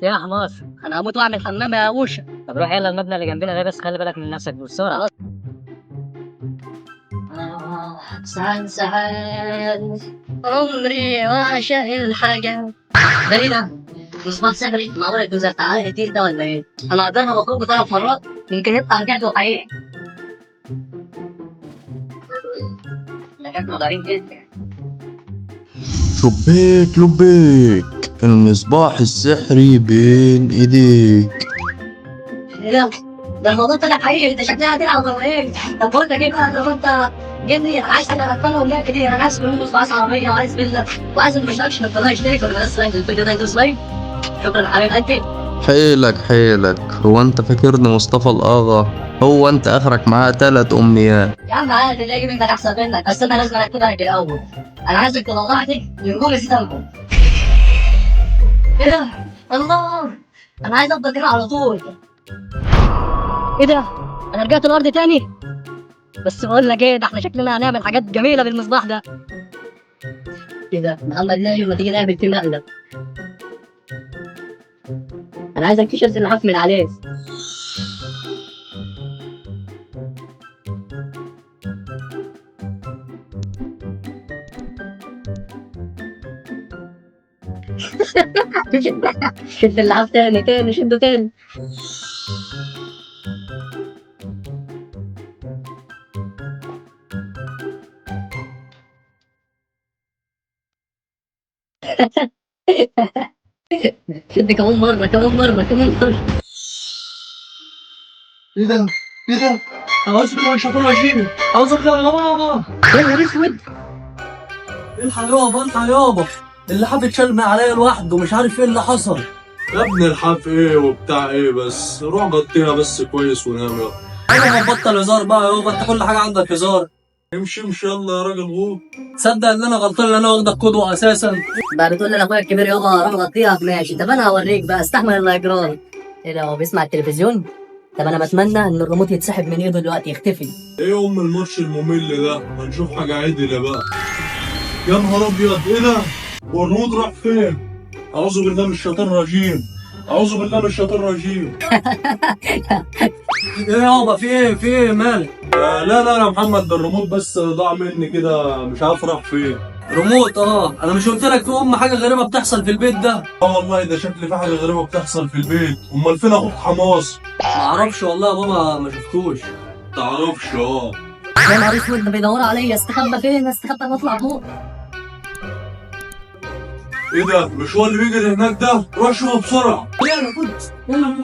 يا حمار، انا هموت واعمل حمام يا ابوشا. طب روح يلا المبنى اللي جنبنا ده، بس خلي بالك من نفسك بسرعه. سعد سعد عمري وعشق الحاجة. ده ايه ده؟ مصباح سحري معقول الجزء بتاع كتير ده ولا ايه؟ انا قدرنا بخرجه 3 مرات، يمكن يطلع رجعته حقيقي. ده كانت مضارين جدا. لبيك لبيك، المصباح السحري بين ايديك. ايه ده؟ ده الموضوع طلع حقيقي، انت شكلها هتلعب ولا ايه؟ طب بقول لك ايه بقى، لو انت جني عايز تلعب اطفال ولا كده، انا عايز فلوس وعايز عربيه وعايز فيلا وعايز المشتركش في القناه يشترك ولا بس لايك الفيديو ده يدوس لايك. شكرا حبيب قلبي. حيلك حيلك، هو انت فاكرني مصطفى الآغا؟ هو انت اخرك معاه 3 امنيات. يا عم عادي، اللي يجي منك احسن منك، بس انا لازم اكتبها لك الاول. انا عايزك تطلعني من جوه استنبول. ايه ده؟ الله، انا عايز افضل كده على طول. ايه ده؟ انا رجعت الارض تاني. بس بقول لك ايه، ده احنا شكلنا هنعمل حاجات جميله بالمصباح ده. ايه ده؟ محمد نايم، ما تيجي نعمل فيه مقلب. انا عايزك تيشيرت اللي حاف من عليه. شد اللحاف تاني تاني، شده تاني. شد كمان مرة كمان مرة كمان مرة. ايه ده؟ ايه ده؟ اعوذ بالله من الشيطان الرجيم، اعوذ بالله يا بابا. يا نهار اسود. الحق يابا، الحق يابا، اللحاف اتشال من عليا لوحده، مش عارف ايه اللي حصل. يا ابني الحاف ايه وبتاع ايه، بس روح غطيها بس كويس ونام يلا. انا هبطل هزار بقى يابا، انت كل حاجه عندك هزار. امشي امشي يلا يا راجل غور. تصدق ان انا غلطان ان انا واخدك قدوه اساسا. بقى بتقول لي لاخويا الكبير يابا روح غطيها، ماشي. طب انا هوريك بقى، استحمل الاجرام. ايه ده، هو بيسمع التلفزيون؟ طب انا بتمنى ان الريموت يتسحب من ايده دلوقتي، يختفي. ايه ام الماتش الممل ده، ما نشوف حاجة عدلة بقى. يا نهار ابيض، ايه ده؟ والرود راح فين؟ اعوذ بالله من الشيطان الرجيم، اعوذ بالله من الشيطان الرجيم. ايه يابا، في ايه، في ايه مالك؟ لا لا يا محمد، ده الريموت بس ضاع مني كده، مش عارف راح فين. ريموت؟ انا مش قلت لك في حاجه غريبه بتحصل في البيت ده؟ اه والله ده شكل في حاجة غريبة بتحصل في البيت. امال فين اخوك حماس؟ ما اعرفش والله يا بابا، ما شفتوش. تعرفش اه. يا نهار اسود، ده بيدوروا عليا. استخبى فين؟ استخبى واطلع فوق. ايه ده؟ مش هو اللي بيجري هناك ده؟ روح شوفه بسرعة. يلا كنت، يلا